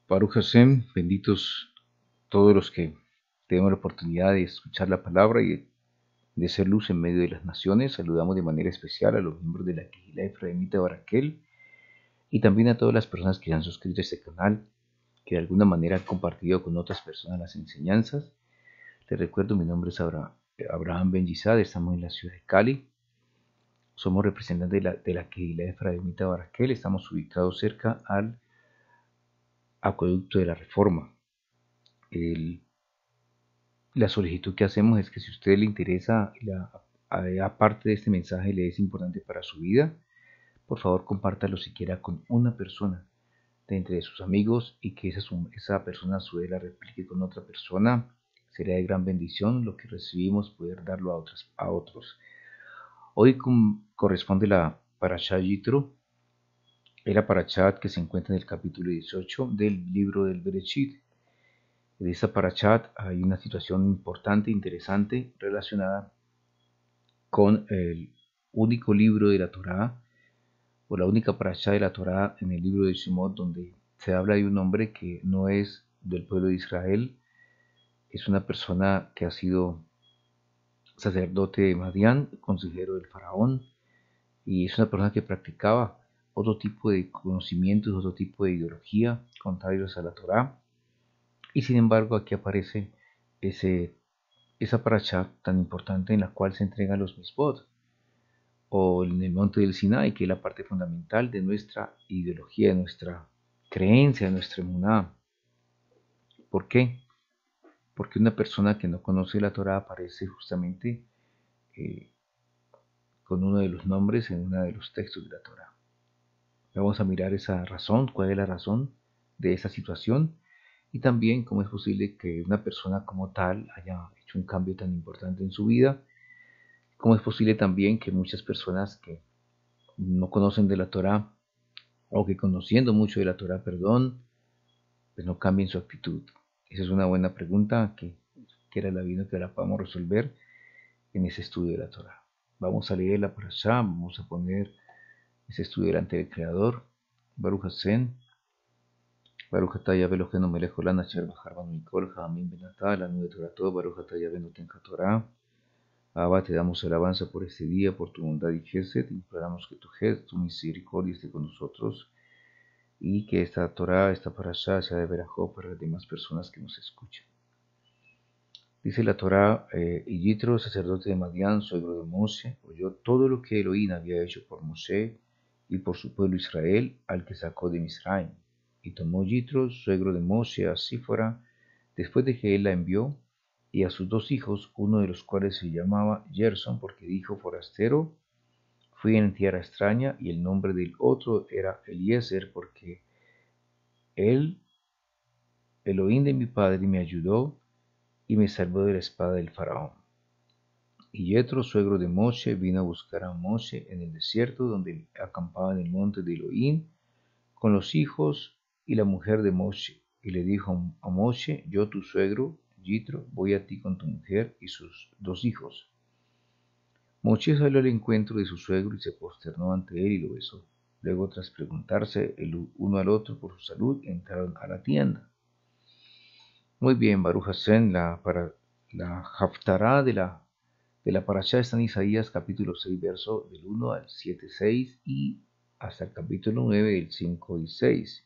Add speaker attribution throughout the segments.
Speaker 1: Baruch Hashem, benditos todos los que tenemos la oportunidad de escuchar la palabra y de ser luz en medio de las naciones. Saludamos de manera especial a los miembros de la Quejilá Efraimita Baraquel y también a todas las personas que se han suscrito a este canal, que de alguna manera han compartido con otras personas las enseñanzas. Les recuerdo, mi nombre es Abraham Ben Yisad, estamos en la ciudad de Cali. Somos representantes de la Quejilá Efraimita Baraquel, estamos ubicados cerca al acueducto de la Reforma. La solicitud que hacemos es que si a usted le interesa, aparte de este mensaje le es importante para su vida, por favor compártalo siquiera con una persona de entre sus amigos y que esa persona a su vez la replique con otra persona. Sería de gran bendición lo que recibimos poder darlo a otros. Hoy corresponde la Parashá Yitro, la Parashá que se encuentra en el capítulo 18 del libro del Bereshit. En esta parashat hay una situación importante, interesante, relacionada con el único libro de la Torá, o la única parashat de la Torá en el libro de Shemot, donde se habla de un hombre que no es del pueblo de Israel, es una persona que ha sido sacerdote de Madián, consejero del faraón, y es una persona que practicaba otro tipo de conocimientos, otro tipo de ideología contrarios a la Torá. Y sin embargo aquí aparece esa parashá tan importante en la cual se entregan los mitzvot, o en el monte del Sinai, que es la parte fundamental de nuestra ideología, de nuestra creencia, de nuestra emuná. ¿Por qué? Porque una persona que no conoce la Torá aparece justamente con uno de los nombres en uno de los textos de la Torá. Vamos a mirar esa razón, cuál es la razón de esa situación, y también cómo es posible que una persona como tal haya hecho un cambio tan importante en su vida. Cómo es posible también que muchas personas que no conocen de la Torá, o que conociendo mucho de la Torá, pues no cambien su actitud. Esa es una buena pregunta que era la vida que la podamos resolver en ese estudio de la Torá. Vamos a leer la Parashá, vamos a poner ese estudio delante del Creador. Baruch Hashem, Baruch atah Yahvé Eloheinu melech haolam asher bachar banu mikol ha'amim ben atah lanu de Torato, Baruch atah Yahvé noten haTorá. Abba, te damos alabanza por este día, por tu bondad y gesed, imploramos que tu misericordia esté con nosotros y que esta Torah, esta parashá sea de verajó para las demás personas que nos escuchan. Dice la Torah, y Yitro, sacerdote de Madián, suegro de Moshe, oyó todo lo que Elohim había hecho por Moshe y por su pueblo Israel, al que sacó de Misraim. Y tomó Yitro, suegro de Moshe, a Sífora, después de que él la envió, y a sus dos hijos, uno de los cuales se llamaba Gerson, porque dijo: forastero fui en tierra extraña, y el nombre del otro era Eliezer, porque él, Elohim de mi padre, me ayudó y me salvó de la espada del faraón. Y Yetro, suegro de Moshe, vino a buscar a Moshe en el desierto, donde acampaba en el monte de Elohim, con los hijos y la mujer de Moshe, y le dijo a Moshe: yo, tu suegro, Yitro, voy a ti con tu mujer y sus dos hijos. Moshe salió al encuentro de su suegro y se posternó ante él y lo besó. Luego, tras preguntarse el uno al otro por su salud, entraron a la tienda. Muy bien, Baruch Hashem, la haftará de la parashá está en Isaías capítulo 6, verso del 1 al 7, 6 y hasta el capítulo 9 del 5 y 6.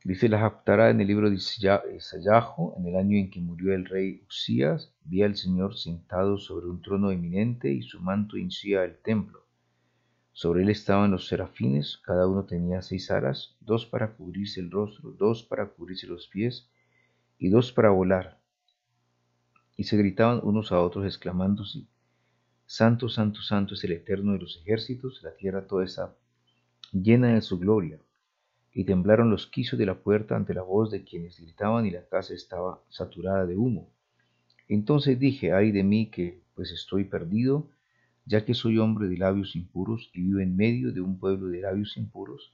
Speaker 1: Dice la haftará en el libro de Isayahu: en el año en que murió el rey Usías, vi al Señor sentado sobre un trono eminente y su manto henchía el templo. Sobre él estaban los serafines, cada uno tenía 6 alas, 2 para cubrirse el rostro, 2 para cubrirse los pies y 2 para volar. Y se gritaban unos a otros exclamándose: Santo, santo, santo es el Eterno de los ejércitos, la tierra toda está llena de su gloria. Y temblaron los quicios de la puerta ante la voz de quienes gritaban, y la casa estaba saturada de humo. Entonces dije: ay de mí, que pues estoy perdido, ya que soy hombre de labios impuros y vivo en medio de un pueblo de labios impuros,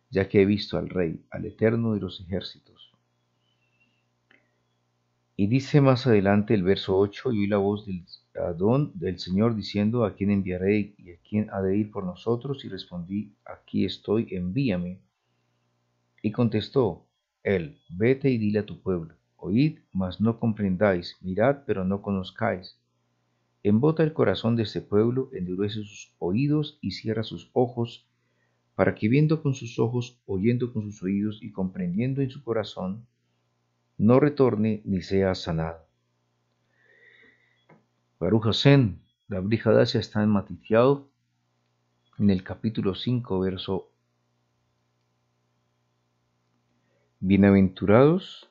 Speaker 1: ya que he visto al Rey, al Eterno de los ejércitos. Y dice más adelante el verso 8: y oí la voz del Adón, del Señor, diciendo: ¿a quién enviaré y a quién ha de ir por nosotros? Y respondí: aquí estoy, envíame. Y contestó: él, vete y dile a tu pueblo, oíd, mas no comprendáis, mirad, pero no conozcáis. Embota el corazón de este pueblo, endurece sus oídos y cierra sus ojos, para que viendo con sus ojos, oyendo con sus oídos y comprendiendo en su corazón, no retorne ni sea sanado. Baruch Hashem, la Brihadasia está en Matitiao, en el capítulo 5, verso: Bienaventurados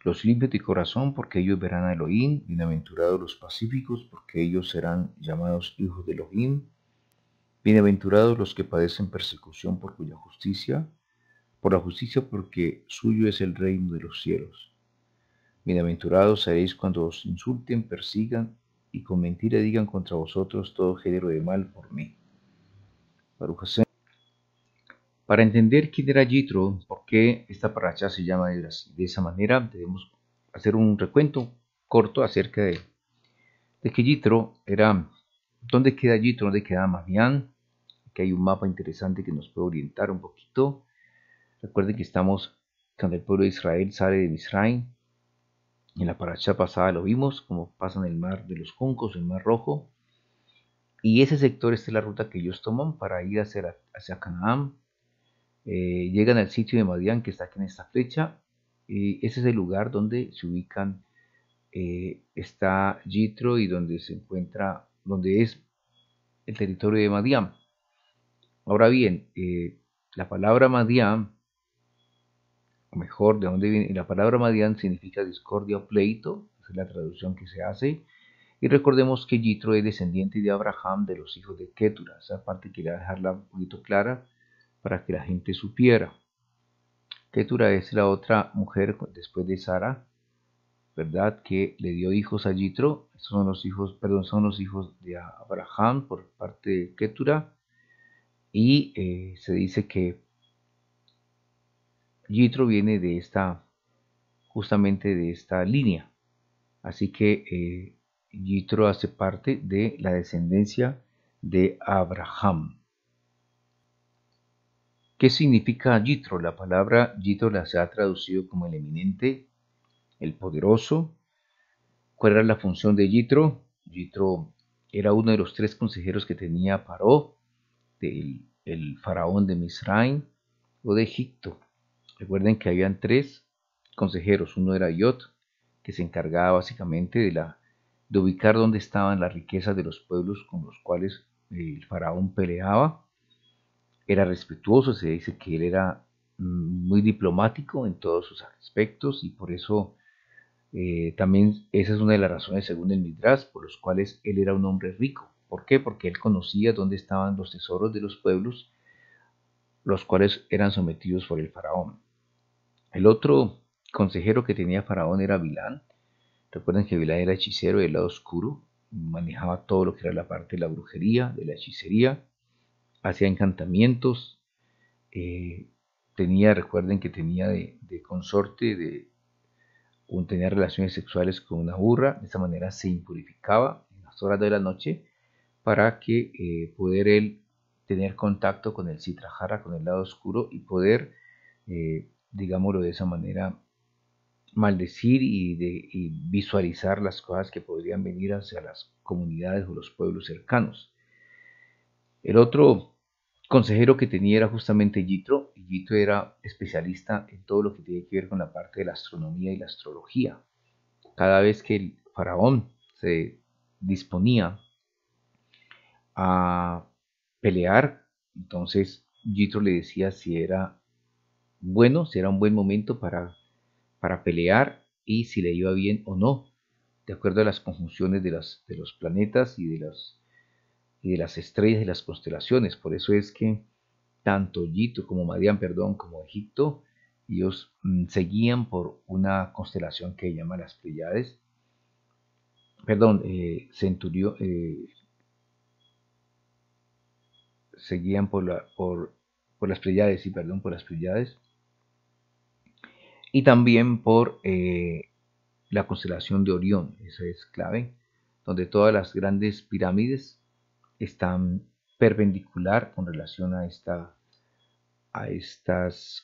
Speaker 1: los limpios de corazón, porque ellos verán a Elohim. Bienaventurados los pacíficos, porque ellos serán llamados hijos de Elohim. Bienaventurados los que padecen persecución por la justicia, porque suyo es el reino de los cielos. Bienaventurados seréis cuando os insulten, persigan y con mentira digan contra vosotros todo género de mal por mí. Baruch Hashem. Para entender quién era Yitro, por qué esta paracha se llama de esa manera, debemos hacer un recuento corto acerca de que Yitro era, ¿dónde queda Yitro? ¿Dónde queda Madián? Aquí hay un mapa interesante que nos puede orientar un poquito. Recuerden que estamos cuando el pueblo de Israel sale de Misraim. En la paracha pasada lo vimos, como pasan el mar de los juncos, el mar rojo. Y ese sector, esta es la ruta que ellos toman para ir hacia Canaán. Llegan al sitio de Madián, que está aquí en esta flecha. Ese es el lugar donde se ubican, está Yitro y donde se encuentra, donde es el territorio de Madián. Ahora bien, la palabra Madián, o mejor, de dónde viene, la palabra Madián significa discordia o pleito, esa es la traducción que se hace. Y recordemos que Yitro es descendiente de Abraham, de los hijos de Ketura. Esa parte quería dejarla un poquito clara para que la gente supiera. Ketura es la otra mujer después de Sara, ¿verdad? Que le dio hijos a Yitro. Estos son los hijos, son los hijos de Abraham por parte de Ketura. Y se dice que Yitro viene de justamente de esta línea. Así que Yitro hace parte de la descendencia de Abraham. ¿Qué significa Yitro? La palabra Yitro se ha traducido como el eminente, el poderoso. ¿Cuál era la función de Yitro? Yitro era uno de los 3 consejeros que tenía Paró, el faraón de Misraim o de Egipto. Recuerden que habían 3 consejeros. Uno era Yot, que se encargaba básicamente de ubicar dónde estaban las riquezas de los pueblos con los cuales el faraón peleaba. Era respetuoso, se dice que él era muy diplomático en todos sus aspectos y por eso también esa es una de las razones, según el Midrash, por los cuales él era un hombre rico. ¿Por qué? Porque él conocía dónde estaban los tesoros de los pueblos, los cuales eran sometidos por el faraón. El otro consejero que tenía faraón era Bilán. Recuerden que Bilán era hechicero del lado oscuro, manejaba todo lo que era la parte de la brujería, de la hechicería, hacía encantamientos, recuerden que tenía de consorte, tenía relaciones sexuales con una burra. De esa manera se impurificaba en las horas de la noche para que poder él tener contacto con el Sitrahara, con el lado oscuro, y poder, digámoslo de esa manera, maldecir y visualizar las cosas que podrían venir hacia las comunidades o los pueblos cercanos. El otro consejero que tenía era justamente Yitro, y Yitro era especialista en todo lo que tiene que ver con la parte de la astronomía y la astrología. Cada vez que el faraón se disponía a pelear, entonces Yitro le decía si era bueno, si era un buen momento para pelear y si le iba bien o no, de acuerdo a las conjunciones de los planetas y de las estrellas y las constelaciones. Por eso es que tanto Yitro como Madián, como Egipto, ellos seguían por una constelación que llama las Pleiades. Seguían por las Pleiades, sí, por las Pleiades. Y también por la constelación de Orión, esa es clave, donde todas las grandes pirámides están perpendicular con relación a estas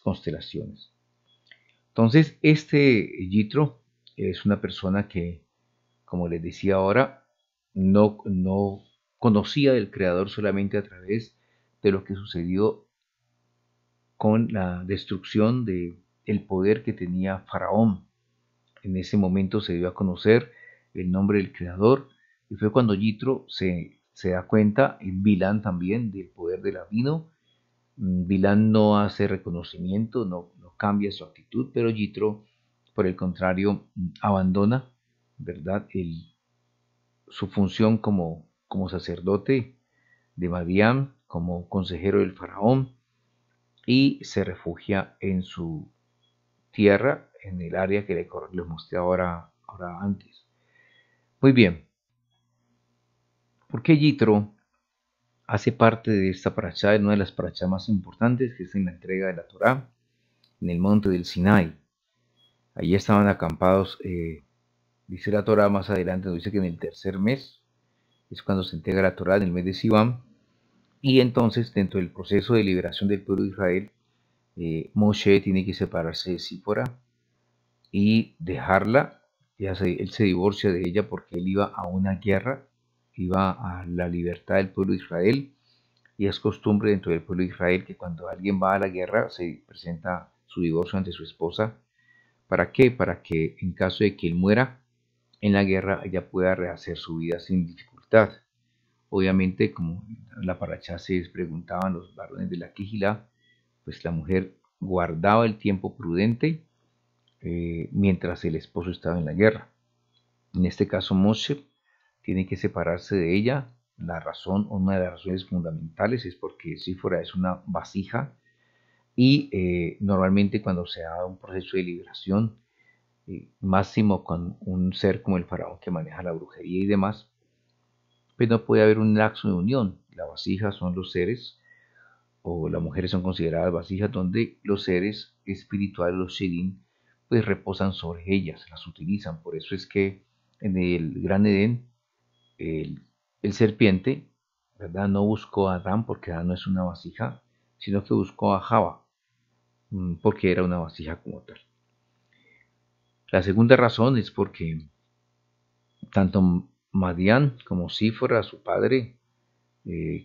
Speaker 1: constelaciones. Entonces, Yitro es una persona que, como les decía ahora, no conocía del Creador solamente a través de lo que sucedió con la destrucción del poder que tenía Faraón. En ese momento se dio a conocer el nombre del Creador y fue cuando Yitro se da cuenta, en Bilán también, del poder del Abino. Bilán no hace reconocimiento, no cambia su actitud, pero Yitro, por el contrario, abandona, ¿verdad?, su función como sacerdote de Madián, como consejero del faraón, y se refugia en su tierra, en el área que les mostré ahora antes. Muy bien, ¿por qué Yitro hace parte de esta parashá, de una de las parashá más importantes, que es en la entrega de la Torá, en el monte del Sinai? Allí estaban acampados, dice la Torá más adelante, nos dice que en el tercer mes es cuando se entrega la Torá, en el mes de Sivan, y entonces dentro del proceso de liberación del pueblo de Israel, Moshe tiene que separarse de Sífora y dejarla. Él se divorcia de ella porque él iba a una guerra, iba a la libertad del pueblo de Israel, y es costumbre dentro del pueblo de Israel que cuando alguien va a la guerra se presenta su divorcio ante su esposa. ¿Para qué? Para que en caso de que él muera en la guerra, ella pueda rehacer su vida sin dificultad. Obviamente, como la parachá se preguntaban los varones de la Quijilá, pues la mujer guardaba el tiempo prudente mientras el esposo estaba en la guerra. En este caso, Moshe tiene que separarse de ella. La razón, una de las razones fundamentales, es porque Sífora es una vasija y normalmente cuando se da un proceso de liberación, máximo con un ser como el faraón que maneja la brujería y demás, pues no puede haber un laxo de unión. La vasija son los seres, o las mujeres son consideradas vasijas, donde los seres espirituales, los Shedim, pues reposan sobre ellas, las utilizan. Por eso es que en el Gran Edén, el, el serpiente, ¿verdad?, no buscó a Adán porque Adán no es una vasija, sino que buscó a Java, porque era una vasija como tal. La segunda razón es porque tanto Madián como Sífora, su padre,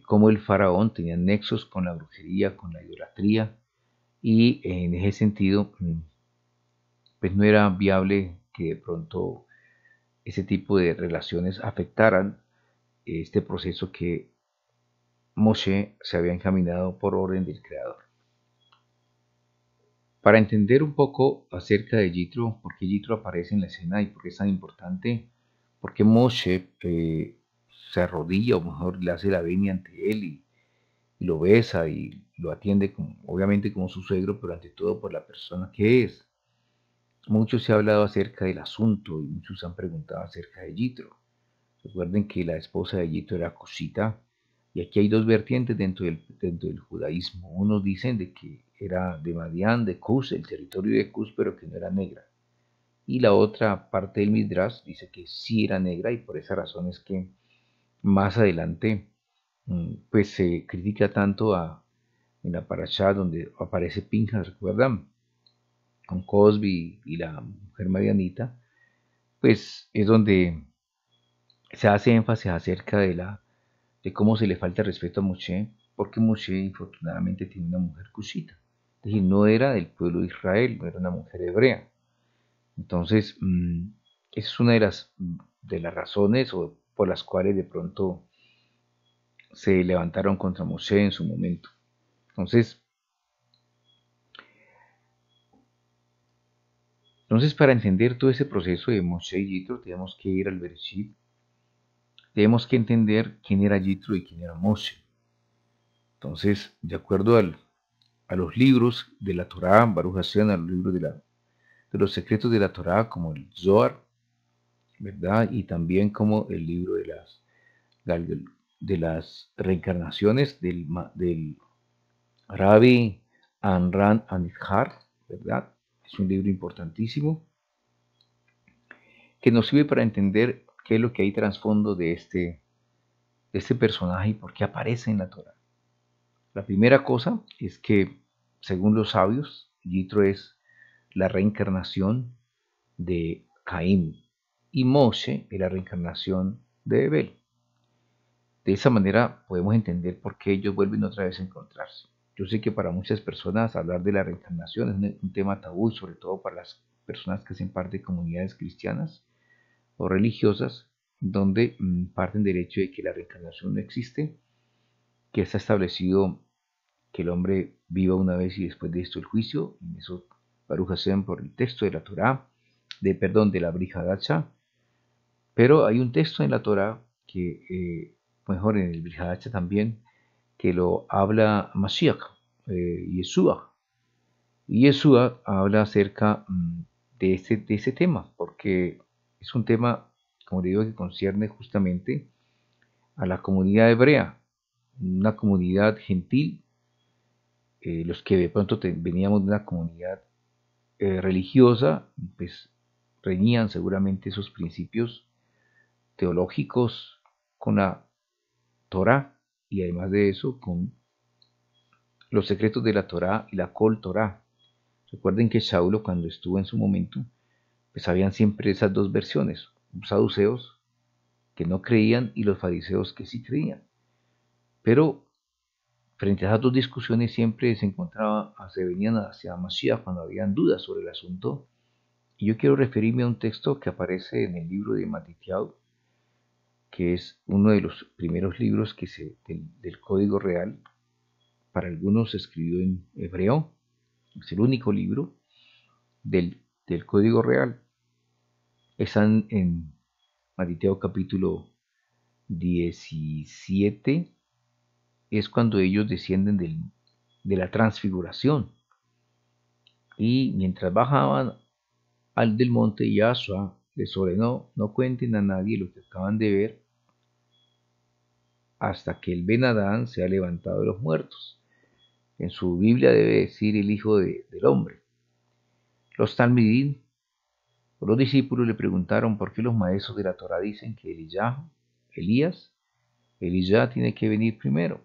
Speaker 1: como el faraón, tenían nexos con la brujería, con la idolatría, y en ese sentido, pues no era viable que de pronto ese tipo de relaciones afectaran este proceso que Moshe se había encaminado por orden del Creador. Para entender un poco acerca de Yitro, por qué Yitro aparece en la escena y por qué es tan importante, por qué Moshe se arrodilla, o mejor le hace la venia ante él y lo besa y lo atiende, obviamente como su suegro, pero ante todo por la persona que es. Mucho se ha hablado acerca del asunto y muchos han preguntado acerca de Yitro. Recuerden que la esposa de Yitro era Cusita, y aquí hay dos vertientes dentro del judaísmo. Unos dicen de que era de Madián, de Cus, el territorio de Cus, pero que no era negra. Y la otra parte del Midrash dice que sí era negra, y por esa razón es que más adelante pues se critica tanto en la parashá donde aparece Pinjas, ¿recuerdan? Con Cosby y la mujer Marianita, pues es donde se hace énfasis acerca de cómo se le falta respeto a Moshe, porque Moshe infortunadamente tiene una mujer cushita. Es decir, no era del pueblo de Israel, no era una mujer hebrea. Entonces, esa es una de las razones por las cuales de pronto se levantaron contra Moshe en su momento. Entonces, para entender todo ese proceso de Moshe y Yitro, tenemos que ir al Bereshit. Tenemos que entender quién era Yitro y quién era Moshe. Entonces, de acuerdo a los libros de la Torá, Baruch Hashem, a los libros de los secretos de la Torá, como el Zohar, ¿verdad? Y también como el libro de las reencarnaciones del Rabbi Amran Anizhar, ¿verdad? Es un libro importantísimo que nos sirve para entender qué es lo que hay trasfondo de este personaje y por qué aparece en la Torá. La primera cosa es que, según los sabios, Yitro es la reencarnación de Caín y Moshe es la reencarnación de Abel. De esa manera podemos entender por qué ellos vuelven otra vez a encontrarse. Yo sé que para muchas personas hablar de la reencarnación es un tema tabú, sobre todo para las personas que hacen parte de comunidades cristianas o religiosas, donde parten del hecho de que la reencarnación no existe, que está establecido que el hombre viva una vez y después de esto el juicio, y eso Baruch Hashem por el texto de la Torá, de la Brit Hadashah, pero hay un texto en la Torá que, mejor en el Brit Hadashah también, que lo habla Mashiach, Yeshua, y Yeshua habla acerca de ese tema, porque es un tema, como le digo, que concierne justamente a la comunidad hebrea, una comunidad gentil, los que de pronto veníamos de una comunidad religiosa, pues reñían seguramente esos principios teológicos con la Torah y además de eso con los secretos de la Torah y la Kol Torah. Recuerden que Saulo cuando estuvo en su momento, pues habían siempre esas dos versiones, los saduceos que no creían y los fariseos que sí creían. Pero frente a esas dos discusiones siempre se venían hacia Mashiach cuando habían dudas sobre el asunto. Y yo quiero referirme a un texto que aparece en el libro de Matityahu, que es uno de los primeros libros del Código Real. Para algunos se escribió en hebreo, es el único libro del Código Real. Están en Matityahu capítulo 17, es cuando ellos descienden de la transfiguración. Y mientras bajaban al del monte, Yahshua les ordenó: no cuenten a nadie lo que acaban de ver hasta que el Ben Adán sea levantado de los muertos. En su Biblia debe decir el Hijo del Hombre. Los Talmidim, los discípulos, le preguntaron por qué los maestros de la Torah dicen que Elías tiene que venir primero.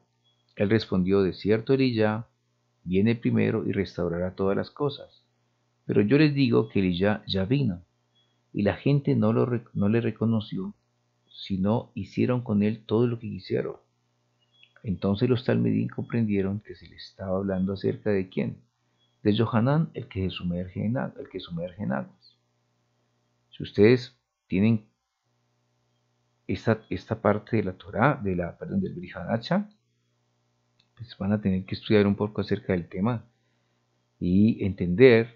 Speaker 1: Él respondió: de cierto, Elías viene primero y restaurará todas las cosas. Pero yo les digo que Elías ya vino, y la gente no le reconoció, sino hicieron con él todo lo que quisieron. Entonces los talmidim comprendieron que se les estaba hablando acerca de quién, de Yohanan, el que sumerge en aguas. Si ustedes tienen esta parte de la Torá, del Brit Hadashah, pues van a tener que estudiar un poco acerca del tema y entender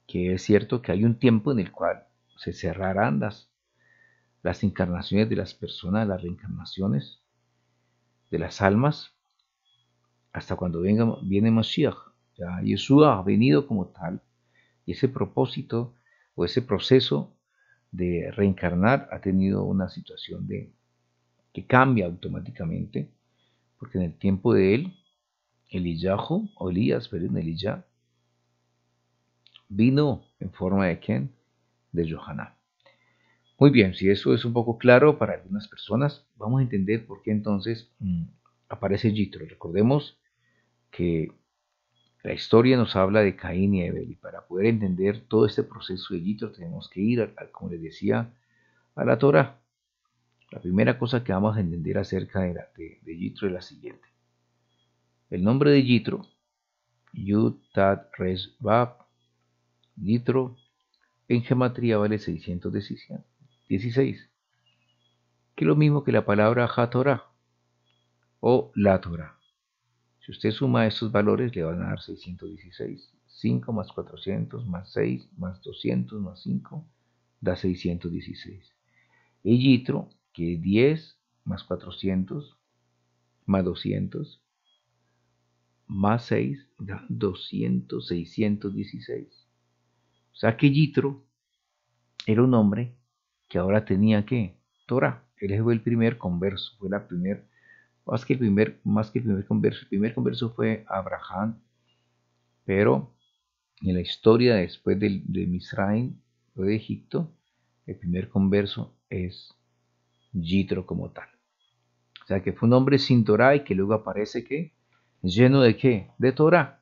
Speaker 1: que es cierto que hay un tiempo en el cual se cerrarán las encarnaciones de las personas, las reencarnaciones de las almas, hasta cuando viene Mashiach. Ya Yeshua ha venido como tal, y ese propósito o ese proceso de reencarnar ha tenido una situación que cambia automáticamente, porque en el tiempo de él, Elías, vino en forma de ¿quién? De Yohanan. Muy bien, si eso es un poco claro para algunas personas, vamos a entender por qué entonces aparece Yitro. Recordemos que la historia nos habla de Caín y Abel, y para poder entender todo este proceso de Yitro tenemos que ir, como les decía, a la Torah. La primera cosa que vamos a entender acerca de Yitro es la siguiente. El nombre de Yitro, Yud Tat Resh Vav, Yitro, en gematría vale 616, que es lo mismo que la palabra HaTorah o la Torah. Si usted suma estos valores, le van a dar 616. 5 más 400 más 6 más 200 más 5 da 616. Y Yitro, que es 10 más 400 más 200 más 6 da 616. O sea que Yitro era un hombre que ahora tenía que Torah. Él fue el primer converso, fue la primera, más que el primer converso. El primer converso fue Abraham, pero en la historia después de Misraim o de Egipto, el primer converso es Yitro como tal. O sea que fue un hombre sin Torah y que luego aparece que lleno de ¿qué? De Torah.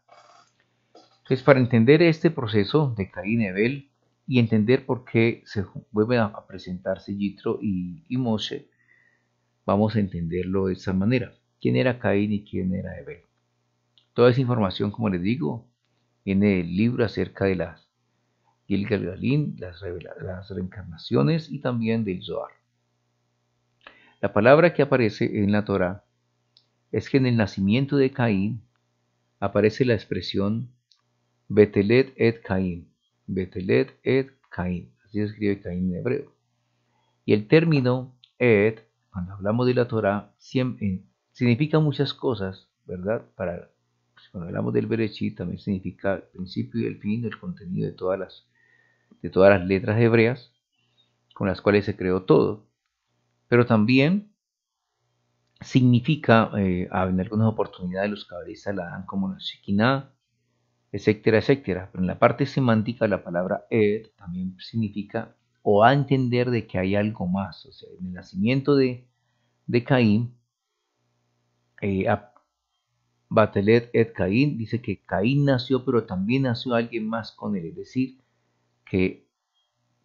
Speaker 1: Entonces, para entender este proceso de Caín y Abel y entender por qué se vuelven a presentarse Yitro y Moshe, vamos a entenderlo de esta manera. ¿Quién era Caín y quién era Abel? Toda esa información, como les digo, viene del libro acerca de las Gilgal Galín, las reencarnaciones y también del Zohar. La palabra que aparece en la Torá es que en el nacimiento de Caín aparece la expresión Betelet et Caín. Betelet et Caín. Así se escribe Caín en hebreo. Y el término et, cuando hablamos de la Torá, significa muchas cosas, ¿verdad? Cuando hablamos del Bereshit, también significa el principio y el fin, el contenido de todas las letras hebreas con las cuales se creó todo. Pero también significa, en algunas oportunidades los cabalistas la dan como la Shekinah, etcétera, etcétera. Pero en la parte semántica la palabra Ed también significa o a entender de que hay algo más. O sea, en el nacimiento de Caín, Batelet et Caín dice que Caín nació, pero también nació alguien más con él. Es decir, que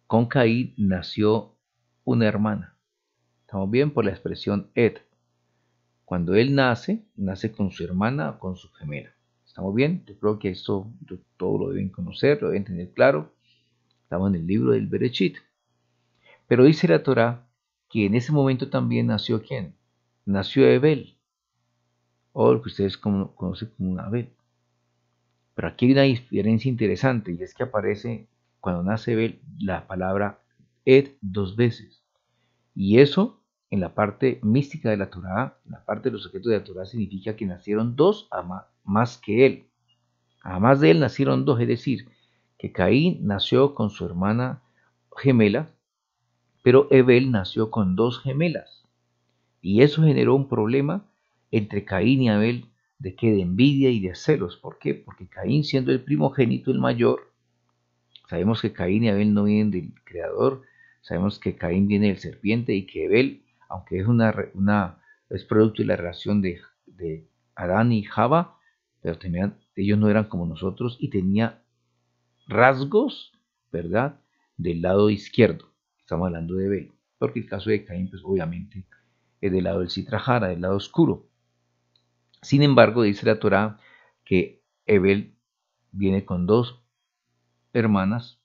Speaker 1: con Caín nació una hermana. ¿Estamos bien? Por la expresión Ed. Cuando él nace con su hermana o con su gemela. ¿Estamos bien? Yo creo que esto todo lo deben conocer, lo deben tener claro. Estamos en el libro del Bereshit. Pero dice la Torá que en ese momento también nació ¿quién? Nació Abel, o lo que ustedes conocen como Abel. Pero aquí hay una diferencia interesante y es que aparece cuando nace Abel la palabra Ed 2 veces. Y eso en la parte mística de la Torá, en la parte de los secretos de la Torá, significa que nacieron dos más que él. Además de él nacieron dos, es decir, que Caín nació con su hermana gemela, pero Abel nació con dos gemelas. Y eso generó un problema entre Caín y Abel de envidia y de celos. ¿Por qué? Porque Caín, siendo el primogénito, el mayor, sabemos que Caín y Abel no vienen del Creador, sabemos que Caín viene del serpiente y que Abel, aunque es producto de la relación de Adán y Java, pero ellos no eran como nosotros y tenía rasgos, ¿verdad?, del lado izquierdo. Estamos hablando de Abel, porque el caso de Caín, pues obviamente, es del lado del Sitrahara, del lado oscuro. Sin embargo, dice la Torá que Abel viene con dos hermanas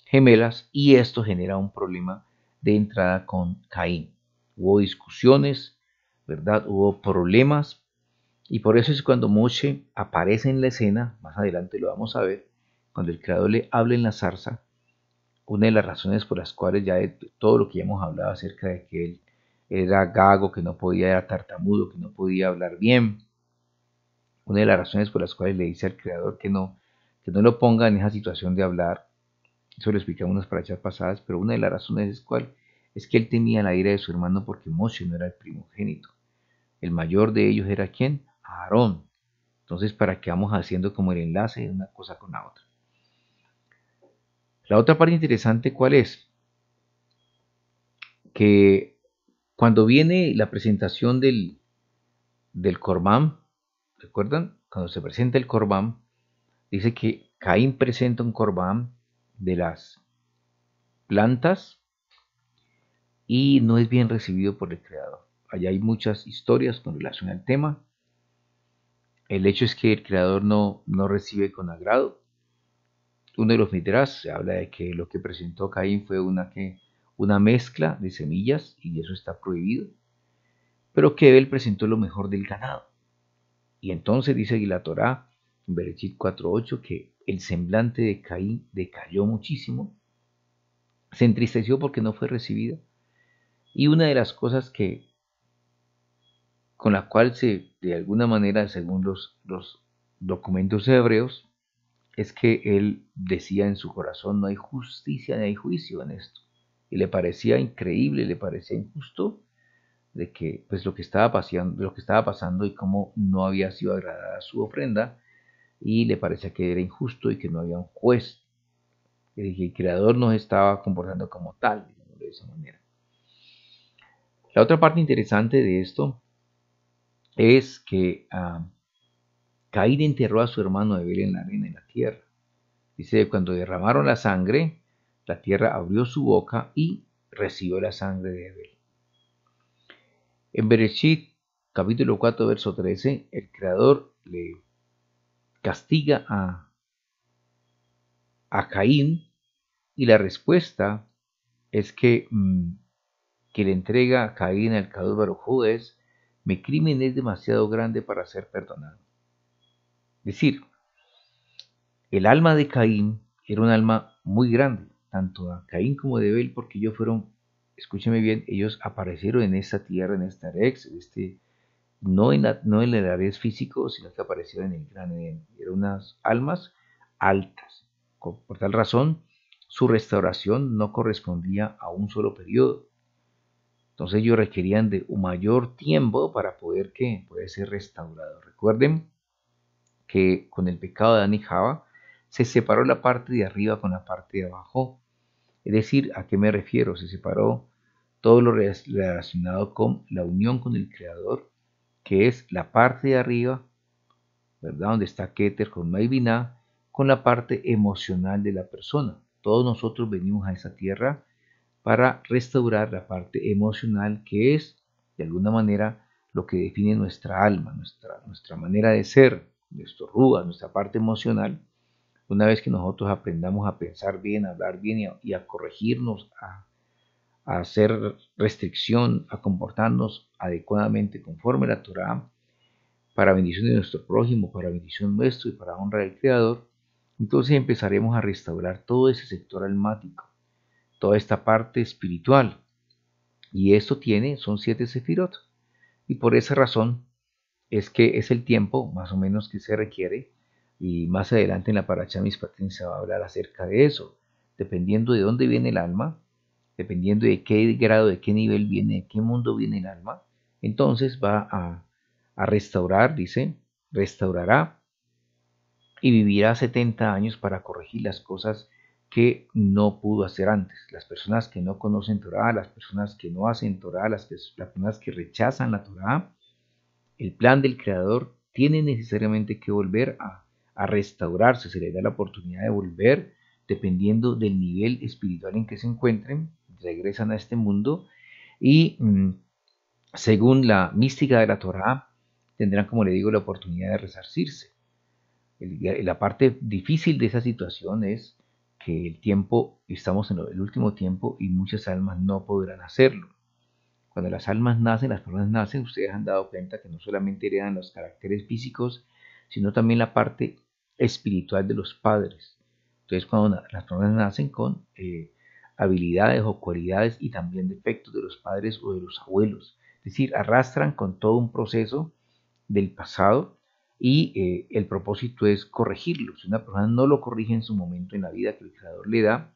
Speaker 1: gemelas y esto genera un problema de entrada con Caín. Hubo discusiones, ¿verdad? Hubo problemas y por eso es cuando Moshe aparece en la escena, más adelante lo vamos a ver, cuando el Creador le habla en la zarza, una de las razones por las cuales ya de todo lo que ya hemos hablado acerca de que él era gago, que no podía, era tartamudo, que no podía hablar bien, una de las razones por las cuales le dice al Creador que no lo ponga en esa situación de hablar. Eso lo explicamos en unas parachas pasadas, pero una de las razones es cuál, es que él temía la ira de su hermano porque Moshe no era el primogénito. El mayor de ellos era ¿quién? Aarón. Entonces, ¿para qué vamos haciendo como el enlace de una cosa con la otra? La otra parte interesante, ¿cuál es? Que cuando viene la presentación del Corbán, ¿recuerdan? Cuando se presenta el Corbán, dice que Caín presenta un Corbán de las plantas y no es bien recibido por el Creador. Allá hay muchas historias con relación al tema. El hecho es que el Creador no recibe con agrado. Uno de los Midrash se habla de que lo que presentó Caín fue una mezcla de semillas y eso está prohibido. Pero que él presentó lo mejor del ganado. Y entonces dice la Torá en Bereshit 4:8 que el semblante de Caín decayó muchísimo. Se entristeció porque no fue recibido. Y una de las cosas con la cual de alguna manera, según los documentos hebreos, es que él decía en su corazón, no hay justicia ni hay juicio en esto. Y le parecía increíble, le parecía injusto de que pues lo que estaba pasando y cómo no había sido agradada su ofrenda, y le parecía que era injusto y que no había un juez, y que el Creador no estaba comportando como tal, digamos, de esa manera. La otra parte interesante de esto es que Caín enterró a su hermano Abel en la arena, en la tierra. Dice, cuando derramaron la sangre, la tierra abrió su boca y recibió la sangre de Abel. En Bereshit, capítulo 4, verso 13, el Creador le castiga a Caín y la respuesta es que le entrega a Caín al Kadosh Baruj Hu es: mi crimen es demasiado grande para ser perdonado. Es decir, el alma de Caín era un alma muy grande, tanto a Caín como de Abel, porque ellos fueron, escúcheme bien, ellos aparecieron en esta tierra, en esta Arex, no en el Arex físico, sino que aparecieron en el Gran Edén. Eran unas almas altas. Por tal razón, su restauración no correspondía a un solo periodo. Entonces ellos requerían de un mayor tiempo para poder ser restaurados. Recuerden que con el pecado de Adán y Java se separó la parte de arriba con la parte de abajo. Es decir, ¿a qué me refiero? Se separó todo lo relacionado con la unión con el Creador, que es la parte de arriba, ¿verdad? Donde está Keter con Maibiná, con la parte emocional de la persona. Todos nosotros venimos a esa tierra para restaurar la parte emocional, que es, de alguna manera, lo que define nuestra alma, nuestra manera de ser, nuestro rúa, nuestra parte emocional. Una vez que nosotros aprendamos a pensar bien, a hablar bien y a corregirnos, a hacer restricción, a comportarnos adecuadamente conforme a la Torah, para bendición de nuestro prójimo, para bendición nuestro y para honra del Creador, entonces empezaremos a restaurar todo ese sector almático, toda esta parte espiritual. Y esto son 7 sefirot. Y por esa razón es que es el tiempo más o menos que se requiere. Y más adelante en la Parashá Mishpatim se va a hablar acerca de eso. Dependiendo de dónde viene el alma, dependiendo de qué grado, de qué nivel viene, de qué mundo viene el alma, entonces va a restaurar, dice, restaurará y vivirá 70 años para corregir las cosas que no pudo hacer antes. Las personas que no conocen Torah, las personas que no hacen Torah, las personas que rechazan la Torah, el plan del Creador tiene necesariamente que volver a restaurarse. Se les da la oportunidad de volver dependiendo del nivel espiritual en que se encuentren. Regresan a este mundo y según la mística de la Torah tendrán, como le digo, la oportunidad de resarcirse. La parte difícil de esa situación es que estamos en el último tiempo y muchas almas no podrán hacerlo. Cuando las almas nacen, las personas nacen, ustedes han dado cuenta que no solamente heredan los caracteres físicos, sino también la parte espiritual de los padres. Entonces, cuando las personas nacen con habilidades o cualidades y también defectos de los padres o de los abuelos, es decir, arrastran con todo un proceso del pasado y el propósito es corregirlo. Si una persona no lo corrige en su momento en la vida que el Creador le da,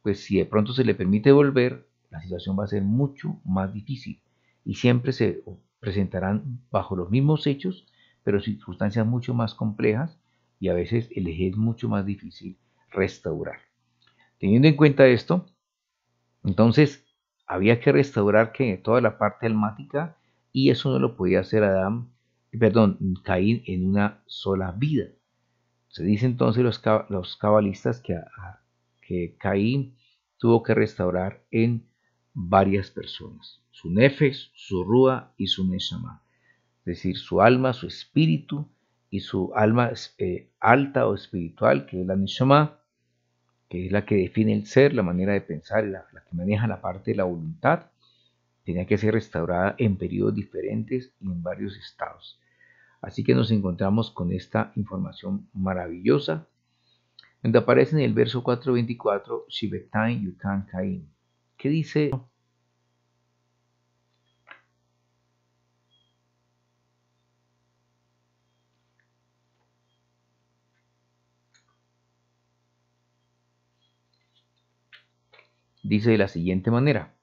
Speaker 1: pues si de pronto se le permite volver, la situación va a ser mucho más difícil y siempre se presentarán bajo los mismos hechos, pero circunstancias mucho más complejas y a veces el eje es mucho más difícil restaurar. Teniendo en cuenta esto, entonces había que restaurar toda la parte almática y eso no lo podía hacer Caín en una sola vida. Se dice entonces los cabalistas que Caín tuvo que restaurar en varias personas: su nefesh, su rúa y su neshama, es decir, su alma, su espíritu y su alma alta o espiritual, que es la neshama, que es la que define el ser, la manera de pensar, la que maneja la parte de la voluntad. Tenía que ser restaurada en periodos diferentes y en varios estados. Así que nos encontramos con esta información maravillosa, donde aparece en el verso 4:24, Shibetain Yukan Cain. ¿Qué dice? Dice de la siguiente manera: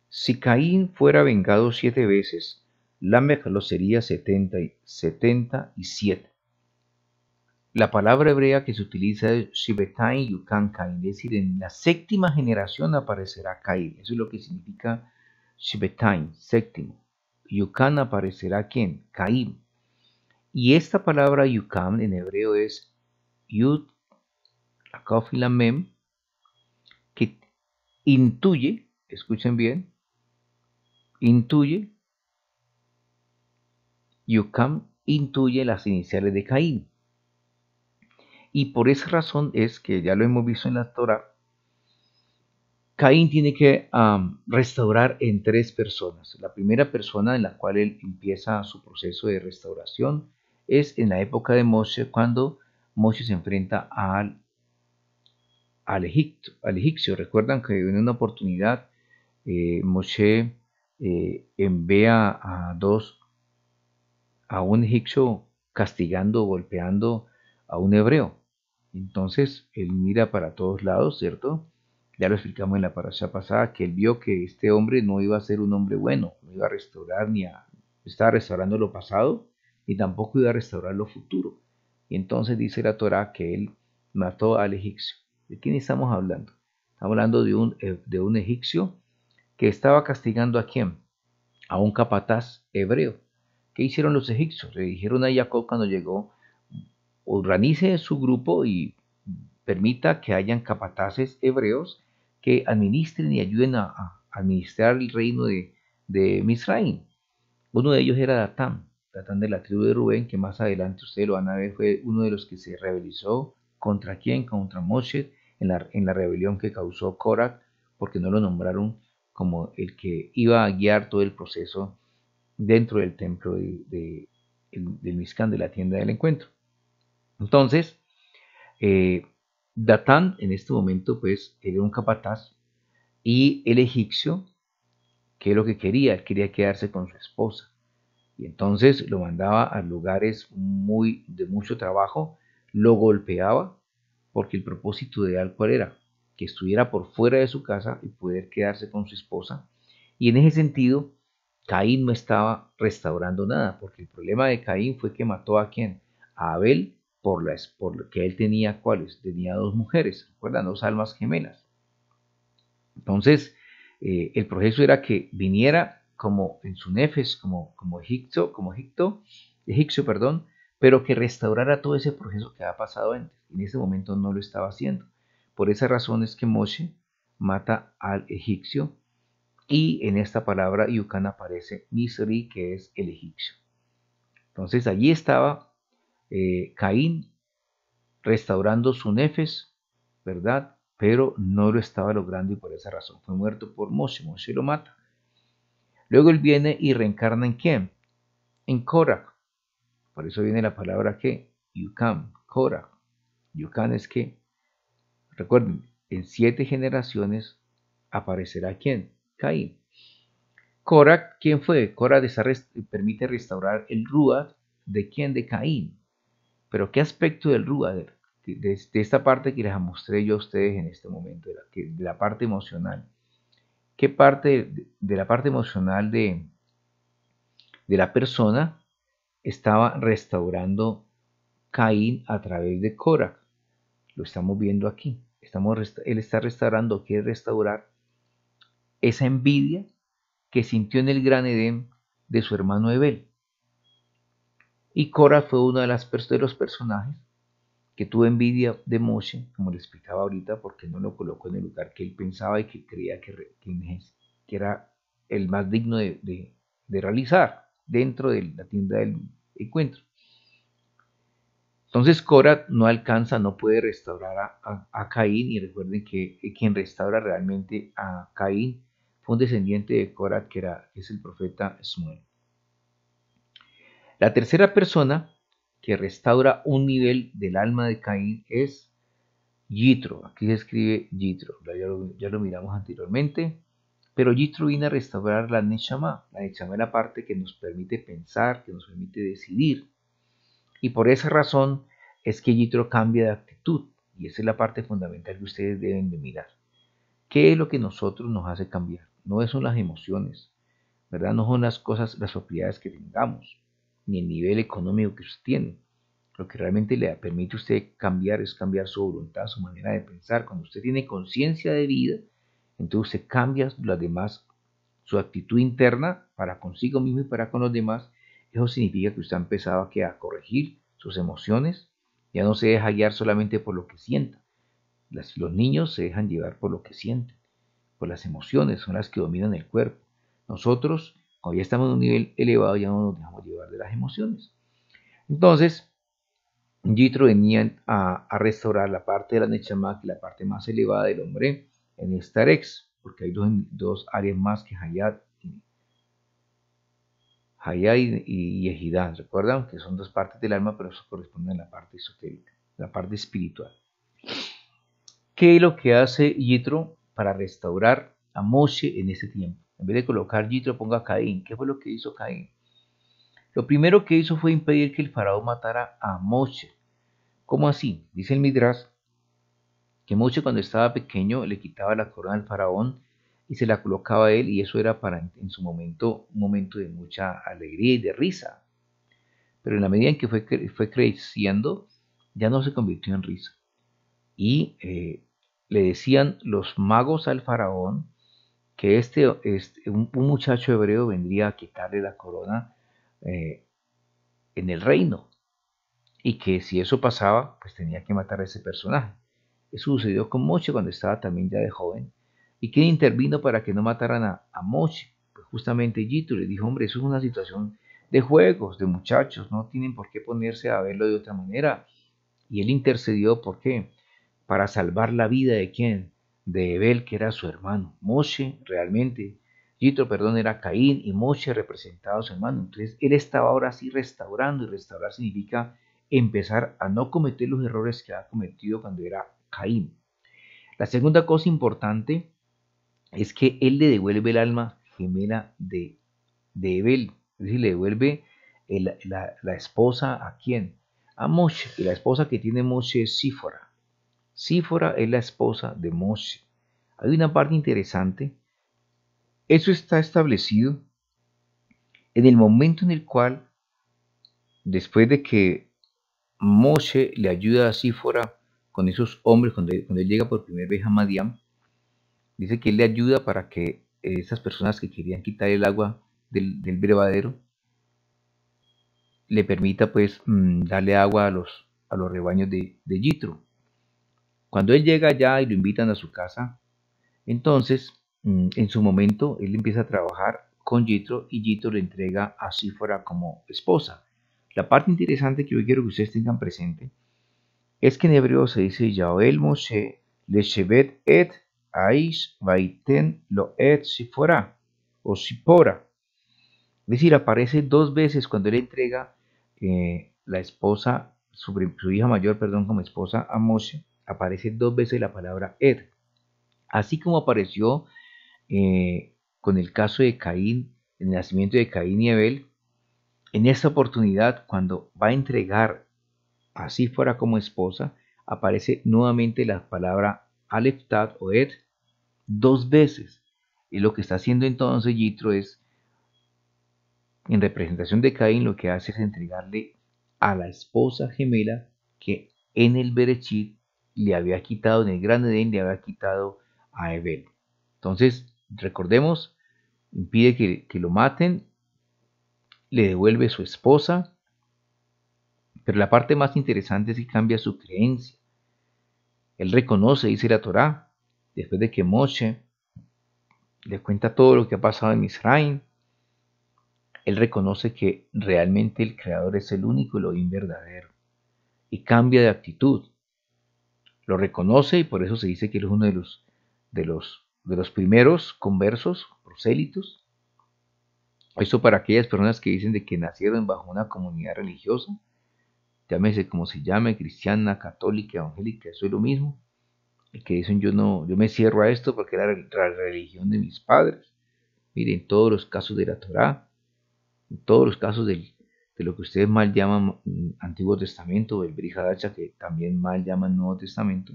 Speaker 1: si Caín fuera vengado 7 veces, Lamech lo sería 77. La palabra hebrea que se utiliza es Shibetain Yukan Cain, es decir, en la 7ª generación aparecerá Caín. Eso es lo que significa Shibetain, séptimo. Yucán aparecerá ¿quién? Caín. Y esta palabra Yucán en hebreo es Yud, la Kaf y la Mem, que intuye, escuchen bien, intuye, Yucán intuye las iniciales de Caín. Y por esa razón es que ya lo hemos visto en la Torah, Caín tiene que restaurar en tres personas. La primera persona en la cual él empieza su proceso de restauración es en la época de Moshe, cuando Moshe se enfrenta al egipcio. Recuerdan que en una oportunidad Moshe envía a un egipcio castigando, golpeando a un hebreo. Entonces él mira para todos lados, ¿cierto? Ya lo explicamos en la parasha pasada, que él vio que este hombre no iba a ser un hombre bueno, no iba a restaurar estaba restaurando lo pasado, ni tampoco iba a restaurar lo futuro. Y entonces dice la Torah que él mató al egipcio. ¿De quién estamos hablando? Estamos hablando de un egipcio que estaba castigando a quién? A un capataz hebreo. ¿Qué hicieron los egipcios? Le dijeron a Jacob cuando llegó: organice su grupo y permita que hayan capataces hebreos que administren y ayuden a administrar el reino de Misraim. Uno de ellos era Datán de la tribu de Rubén, que más adelante ustedes lo van a ver, fue uno de los que se rebelizó. ¿Contra quién? Contra Moshe, en la rebelión que causó Korah, porque no lo nombraron como el que iba a guiar todo el proceso dentro del templo del Mizcán, de la tienda del encuentro. Entonces, Datán en este momento pues era un capataz, y el egipcio, ¿qué es lo que quería? Él quería quedarse con su esposa, y entonces lo mandaba a lugares de mucho trabajo, lo golpeaba, porque el propósito de él, ¿cuál era? Que estuviera por fuera de su casa y poder quedarse con su esposa. Y en ese sentido, Caín no estaba restaurando nada, porque el problema de Caín fue que mató ¿a quién? A Abel, por lo que él tenía. ¿Cuáles? Tenía dos mujeres, ¿recuerdan? Dos almas gemelas. Entonces, el proceso era que viniera como en su nefes, como egipcio, perdón, pero que restaurara todo ese proceso que había pasado antes. En ese momento no lo estaba haciendo. Por esa razón es que Moshe mata al egipcio, y en esta palabra Yucán aparece Misri, que es el egipcio. Entonces allí estaba Caín restaurando su nefes, ¿verdad? Pero no lo estaba logrando, y por esa razón fue muerto por Moshe. Moshe lo mata. Luego él viene y reencarna ¿en quién? En Korah. Por eso viene la palabra que Yucán, Korah. Yucán es que, recuerden, en 7 generaciones aparecerá ¿quién? Caín. Korah, ¿quién fue? Korah permite restaurar el Ruach de quién? De Caín. Pero ¿qué aspecto del Ruach? De esta parte que les mostré yo a ustedes en este momento, de la parte emocional. ¿Qué parte de la parte emocional de la persona estaba restaurando Caín a través de Korah? Lo estamos viendo aquí. Él está restaurando, quiere restaurar esa envidia que sintió en el gran Edén de su hermano Abel. Y Korah fue uno de los personajes que tuvo envidia de Moshe, como le explicaba ahorita, porque no lo colocó en el lugar que él pensaba y que creía que era el más digno de realizar dentro de la tienda del encuentro. Entonces Korah no alcanza, no puede restaurar a Caín, y recuerden que quien restaura realmente a Caín fue un descendiente de Korah, que es el profeta Shmuel. La tercera persona que restaura un nivel del alma de Caín es Yitro. Aquí se escribe Yitro, ya lo miramos anteriormente, pero Yitro viene a restaurar la Neshama. La Neshama es la parte que nos permite pensar, que nos permite decidir, y por esa razón es que Yitro cambia de actitud, y esa es la parte fundamental que ustedes deben de mirar. ¿Qué es lo que nosotros nos hace cambiar? No son las emociones, ¿verdad? No son las cosas, las propiedades que tengamos, ni el nivel económico que usted tiene. Lo que realmente le permite a usted cambiar es cambiar su voluntad, su manera de pensar. Cuando usted tiene conciencia de vida, entonces usted cambia las demás, su actitud interna para consigo mismo y para con los demás, eso significa que usted ha empezado a corregir sus emociones, ya no se deja guiar solamente por lo que sienta. Los niños se dejan llevar por lo que sienten, por las emociones, son las que dominan el cuerpo. Nosotros, cuando ya estamos en un nivel elevado, ya no nos dejamos llevar de las emociones. Entonces, Jitro venía a restaurar la parte de la Nechama, que es la parte más elevada del hombre, en esta Erex, porque hay dos áreas más que Hayat y Ejidad. Recuerdan que son dos partes del alma, pero eso corresponde a la parte esotérica, la parte espiritual. ¿Qué es lo que hace Jitro para restaurar a Moshe en ese tiempo? En vez de colocar Jitro, ponga Caín. ¿Qué fue lo que hizo Caín? Lo primero que hizo fue impedir que el faraón matara a Moshe. ¿Cómo así? Dice el Midrash que Moshe cuando estaba pequeño le quitaba la corona al faraón y se la colocaba a él, y eso era para en su momento un momento de mucha alegría y de risa. Pero en la medida en que fue creciendo, ya no se convirtió en risa. Y le decían los magos al faraón que un muchacho hebreo vendría a quitarle la corona en el reino, y que si eso pasaba, pues tenía que matar a ese personaje. Eso sucedió con Moshe cuando estaba también ya de joven. ¿Y quién intervino para que no mataran a Moshe? Pues justamente Jitro le dijo, hombre, eso es una situación de juegos, de muchachos, no tienen por qué ponerse a verlo de otra manera. Y él intercedió, ¿por qué? Para salvar la vida de quién? De Ebel, que era su hermano. Moshe, realmente, Jitro, perdón, era Caín, y Moshe representaba a su hermano. Entonces, él estaba ahora sí restaurando, y restaurar significa empezar a no cometer los errores que había cometido cuando era Caín. La segunda cosa importante es que él le devuelve el alma gemela de Ebel, es decir, le devuelve la esposa a quién? A Moshe, y la esposa que tiene Moshe es Sífora. Sífora es la esposa de Moshe. Hay una parte interesante, eso está establecido en el momento en el cual, después de que Moshe le ayuda a Sífora con esos hombres, cuando él llega por primera vez a Madián, dice que él le ayuda para que esas personas que querían quitar el agua del brevadero le permita pues darle agua a los rebaños de Jitro. Cuando él llega allá y lo invitan a su casa, entonces en su momento él empieza a trabajar con Jitro, y Jitro le entrega a Sífora como esposa. La parte interesante que yo quiero que ustedes tengan presente es que en hebreo se dice Yael Moshe le shevet et aish vaiten lo et sifora o sipora. Es decir, aparece dos veces cuando él entrega la esposa, su hija mayor, perdón, como esposa a Moshe, aparece dos veces la palabra et. Así como apareció con el caso de Caín, el nacimiento de Caín y Abel, en esta oportunidad, cuando va a entregar así fuera como esposa, aparece nuevamente la palabra Aleftat o Et dos veces. Y lo que está haciendo entonces Jitro es, en representación de Caín, lo que hace es entregarle a la esposa gemela que en el Berechit le había quitado, en el Gran Edén le había quitado a Ebel. Entonces, recordemos, impide que lo maten, le devuelve su esposa, pero la parte más interesante es que cambia su creencia. Él reconoce, dice la Torá, después de que Moshe le cuenta todo lo que ha pasado en Misraim, él reconoce que realmente el Creador es el único Elohim verdadero, y cambia de actitud. Lo reconoce, y por eso se dice que él es uno de los primeros conversos, prosélitos. Esto para aquellas personas que dicen de que nacieron bajo una comunidad religiosa, llámese como se llame, cristiana, católica, evangélica, eso es lo mismo. Y que dicen yo me cierro a esto porque era la religión de mis padres. Miren, en todos los casos de la Torá, en todos los casos de lo que ustedes mal llaman Antiguo Testamento, o el Brit Hadacha, que también mal llaman Nuevo Testamento,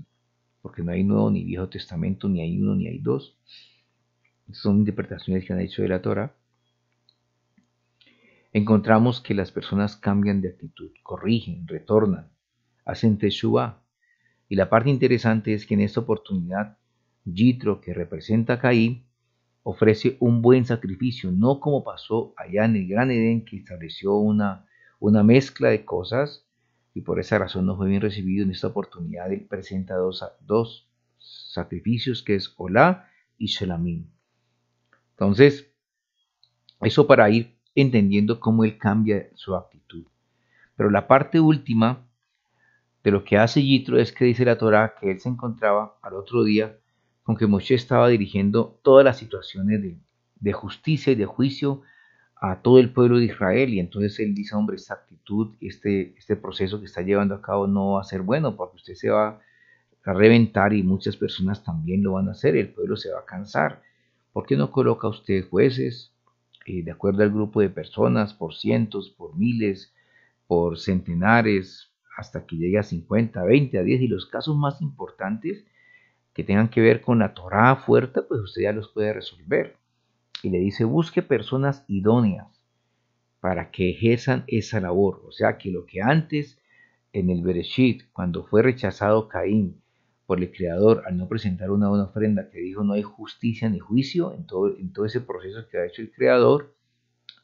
Speaker 1: porque no hay Nuevo ni Viejo Testamento, ni hay uno ni hay dos. Son interpretaciones que han hecho de la Torá. Encontramos que las personas cambian de actitud, corrigen, retornan, hacen Teshuvah. Y la parte interesante es que en esta oportunidad, Jitro, que representa a Caín, ofrece un buen sacrificio, no como pasó allá en el Gran Edén, que estableció una mezcla de cosas y por esa razón no fue bien recibido. En esta oportunidad. Él presenta dos sacrificios, que es Olá y Shelamim. Entonces, eso para ir entendiendo cómo él cambia su actitud. Pero la parte última de lo que hace Yitro es que dice la Torá que él se encontraba al otro día con que Moshe estaba dirigiendo todas las situaciones de justicia y de juicio a todo el pueblo de Israel. Y entonces él dice: hombre, esta actitud, este proceso que está llevando a cabo no va a ser bueno, porque usted se va a reventar y muchas personas también lo van a hacer. El pueblo se va a cansar. ¿Por qué no coloca usted jueces de acuerdo al grupo de personas, por cientos, por miles, por centenares, hasta que llegue a 50, 20, a 10, y los casos más importantes que tengan que ver con la Torá fuerte, pues usted ya los puede resolver? Y le dice: busque personas idóneas para que ejerzan esa labor. O sea que lo que antes en el Bereshit, cuando fue rechazado Caín por el Creador al no presentar una buena ofrenda, que dijo no hay justicia ni juicio en todo ese proceso que ha hecho el Creador,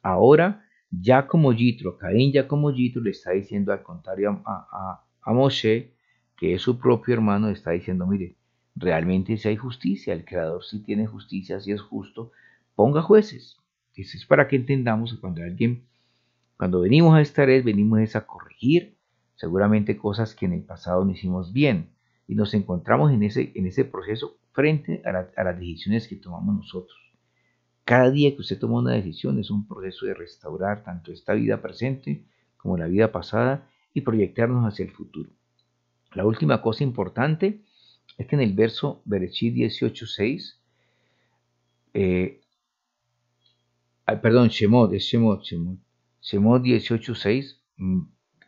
Speaker 1: ahora ya como Yitro, Caín ya como Yitro le está diciendo al contrario a Moshe, que es su propio hermano, le está diciendo: mire, realmente si hay justicia, el Creador sí tiene justicia, si es justo, ponga jueces. Eso es para que entendamos que cuando venimos a esta red, venimos es a corregir seguramente cosas que en el pasado no hicimos bien, y nos encontramos en ese proceso frente a las decisiones que tomamos nosotros. Cada día que usted toma una decisión es un proceso de restaurar tanto esta vida presente como la vida pasada y proyectarnos hacia el futuro. La última cosa importante es que en el verso Bereshit 18:6, perdón, Shemot 18:6,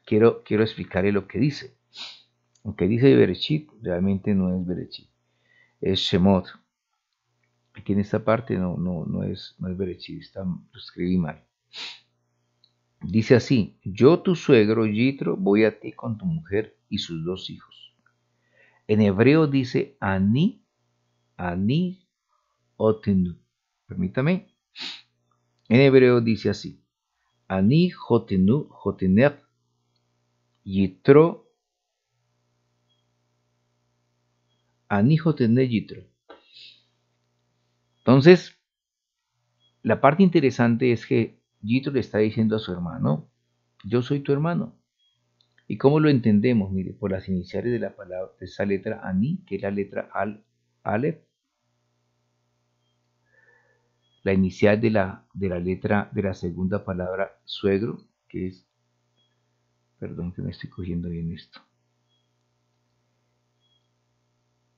Speaker 1: quiero explicarle lo que dice. Aunque dice Bereshit, realmente no es Bereshit, es Shemot. Aquí en esta parte no es Bereshit, lo escribí mal. Dice así: yo, tu suegro Yitro, voy a ti con tu mujer y sus 2 hijos. En hebreo dice Ani Otenu. Permítame. En hebreo dice así: Ani Jotener Yitro. Ani Jotener Yitro. Entonces, la parte interesante es que Yitro le está diciendo a su hermano: yo soy tu hermano. ¿Y cómo lo entendemos? Mire, por las iniciales de la palabra, de esa letra Ani, que es la letra Aleph, la inicial de la letra de la segunda palabra suegro, que es, perdón que no estoy cogiendo bien esto,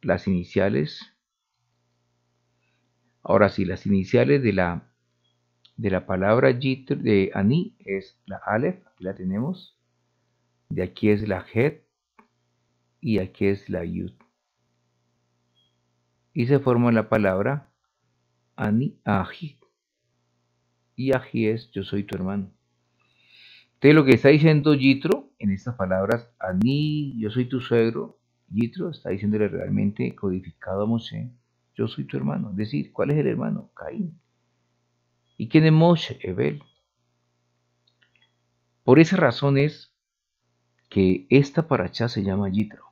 Speaker 1: las iniciales, ahora sí, las iniciales de la palabra Yitr, de Ani, es la Aleph, aquí la tenemos, de aquí es la Het y aquí es la Yud, y se forma la palabra Ani Aji, y Aji es yo soy tu hermano. Entonces lo que está diciendo Yitro en estas palabras, Ani, yo soy tu suegro, Yitro está diciéndole realmente codificado a Moshe: yo soy tu hermano. Es decir, ¿cuál es el hermano? Caín. ¿Y quién es Moshe? Ebel. Por esa razón es que esta parachá se llama Yitro,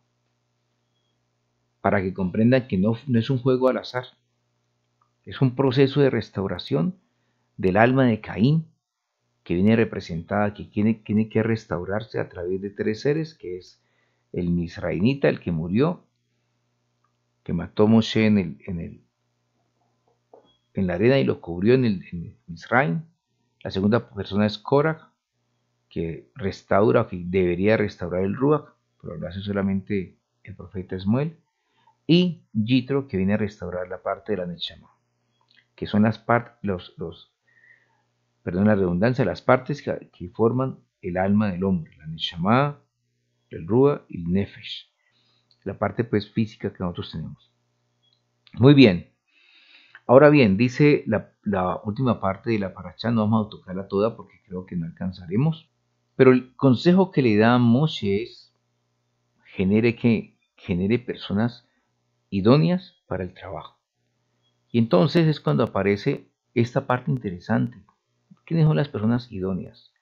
Speaker 1: para que comprendan que no es un juego al azar, es un proceso de restauración del alma de Caín, que viene representada, que tiene que restaurarse a través de 3 seres, que es el misrainita, el que murió, que mató Moshe en la arena y lo cubrió en Misraim. La segunda persona es Korah, que restaura, que debería restaurar el Ruach, pero lo hace solamente el profeta Esmuel. Y Yitro, que viene a restaurar la parte de la Neshama, que son las partes, perdón la redundancia, las partes que forman el alma del hombre, la Neshama, el Ruach y el Nefesh, la parte pues física que nosotros tenemos. Muy bien. Ahora bien, dice la última parte de la parachá, no vamos a tocarla toda porque creo que no alcanzaremos, pero el consejo que le da a Moshe es: genere personas idóneas para el trabajo. Y entonces es cuando aparece esta parte interesante. ¿Quiénes son las personas idóneas?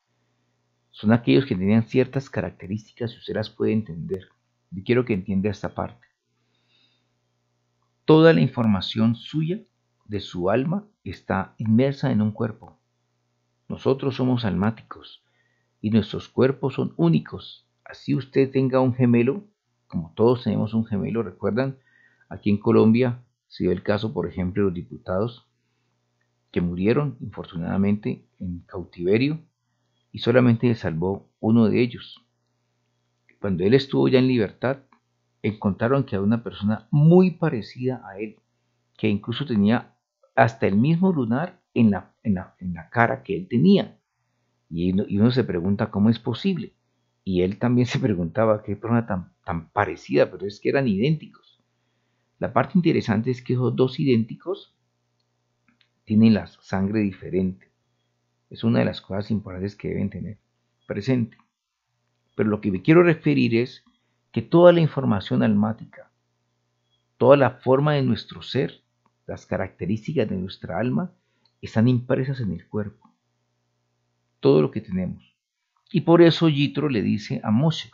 Speaker 1: Son aquellos que tenían ciertas características y usted las puede entender. Yo quiero que entienda esta parte. Toda la información suya, de su alma, está inmersa en un cuerpo. Nosotros somos almáticos y nuestros cuerpos son únicos. Así usted tenga un gemelo, como todos tenemos un gemelo, ¿recuerdan? Aquí en Colombia se dio el caso, por ejemplo, de los diputados que murieron, infortunadamente, en cautiverio y solamente se salvó uno de ellos. Cuando él estuvo ya en libertad, encontraron que había una persona muy parecida a él, que incluso tenía hasta el mismo lunar en la cara que él tenía. Y uno se pregunta cómo es posible. Y él también se preguntaba qué persona tan parecida, pero es que eran idénticos. La parte interesante es que esos dos idénticos tienen la sangre diferente. Es una de las cosas importantes que deben tener presente. Pero lo que me quiero referir es que toda la información almática, toda la forma de nuestro ser, las características de nuestra alma, están impresas en el cuerpo. Todo lo que tenemos. Y por eso Yitro le dice a Moshe,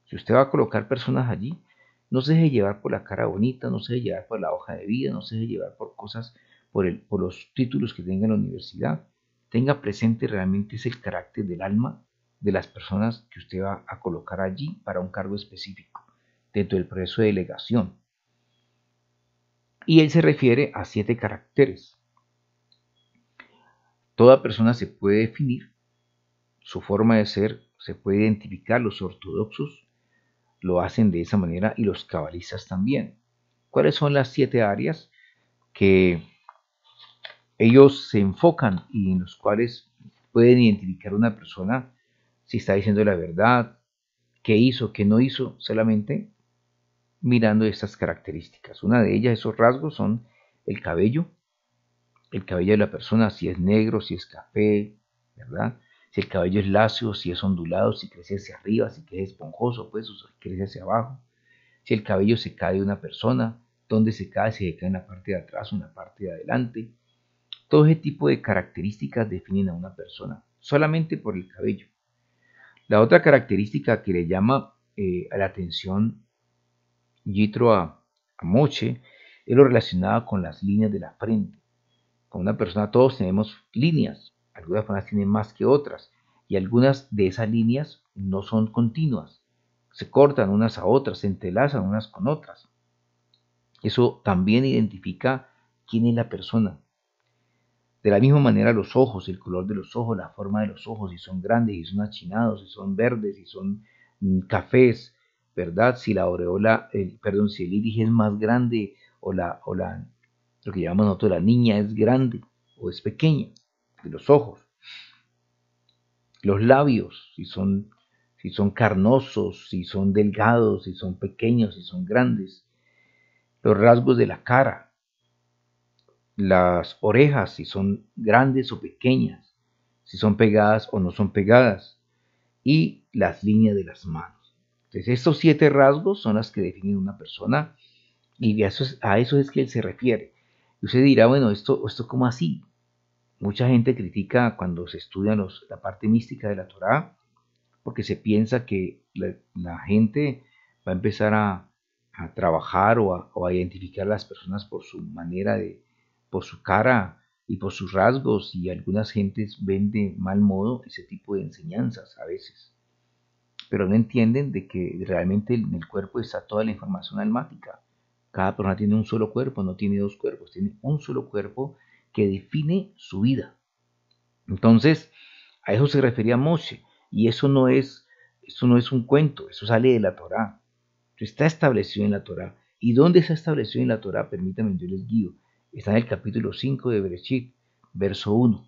Speaker 1: si usted va a colocar personas allí, no se deje llevar por la cara bonita, no se deje llevar por la hoja de vida, no se deje llevar por cosas, por los títulos que tenga en la universidad. Tenga presente realmente ese carácter del alma de las personas que usted va a colocar allí para un cargo específico, dentro del proceso de delegación. Y él se refiere a 7 caracteres. Toda persona se puede definir, su forma de ser se puede identificar, los ortodoxos lo hacen de esa manera y los cabalistas también. ¿Cuáles son las 7 áreas que ellos se enfocan y en los cuales pueden identificar una persona si está diciendo la verdad, qué hizo, qué no hizo, solamente mirando estas características? Una de ellas, esos rasgos, son el cabello de la persona, si es negro, si es café, ¿verdad? Si el cabello es lacio, si es ondulado, si crece hacia arriba, si crece esponjoso, pues, o si crece hacia abajo. Si el cabello se cae de una persona, dónde se cae, si se cae en la parte de atrás o en la parte de adelante. Todo ese tipo de características definen a una persona, solamente por el cabello. La otra característica que le llama a la atención Yitro a Moche es lo relacionado con las líneas de la frente. Con una persona todos tenemos líneas, algunas personas tienen más que otras, y algunas de esas líneas no son continuas, se cortan unas a otras, se entrelazan unas con otras. Eso también identifica quién es la persona. De la misma manera los ojos, el color de los ojos, la forma de los ojos, si son grandes, si son achinados, si son verdes, si son cafés, ¿verdad? Si la aureola, si el iris es más grande o lo que llamamos nosotros la niña es grande o es pequeña, de los ojos. Los labios, si son carnosos, si son delgados, si son pequeños, si son grandes. Los rasgos de la cara, las orejas, si son grandes o pequeñas, si son pegadas o no son pegadas, y las líneas de las manos. Entonces, estos 7 rasgos son las que definen una persona y a eso es que él se refiere. Y usted dirá, bueno, ¿esto cómo así? Mucha gente critica cuando se estudia la parte mística de la Torá, porque se piensa que la gente va a empezar a trabajar o a identificar a las personas por su manera por su cara y por sus rasgos, y algunas gentes ven de mal modo ese tipo de enseñanzas a veces, pero no entienden de que realmente en el cuerpo está toda la información almática. Cada persona tiene un solo cuerpo, no tiene 2 cuerpos, tiene un solo cuerpo que define su vida. Entonces, a eso se refería Moshe, y eso no es un cuento, eso sale de la Torá. Está establecido en la Torá. ¿Y dónde está establecido en la Torá? Permítanme, yo les guío. Está en el capítulo 5 de Bereshit, verso 1.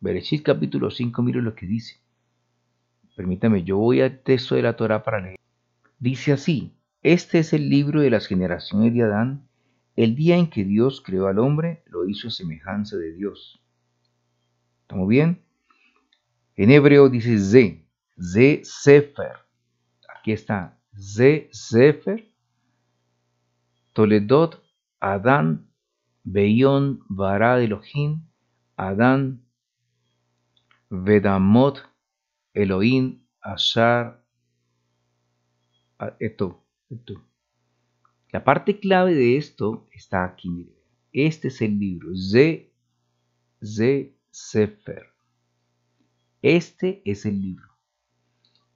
Speaker 1: Bereshit capítulo 5, mire lo que dice. Permítame, yo voy al texto de la Torá para leer. Dice así: este es el libro de las generaciones de Adán. El día en que Dios creó al hombre, lo hizo a semejanza de Dios. ¿Estamos bien? En hebreo dice Ze Sefer. Aquí está, Ze Sefer, Toledot, Adán, Beion Bara Elohim, Adán, Vedamot, Elohim, Ashar, esto. La parte clave de esto está aquí, mire. Este es el libro, Ze Sefer. Este es el libro.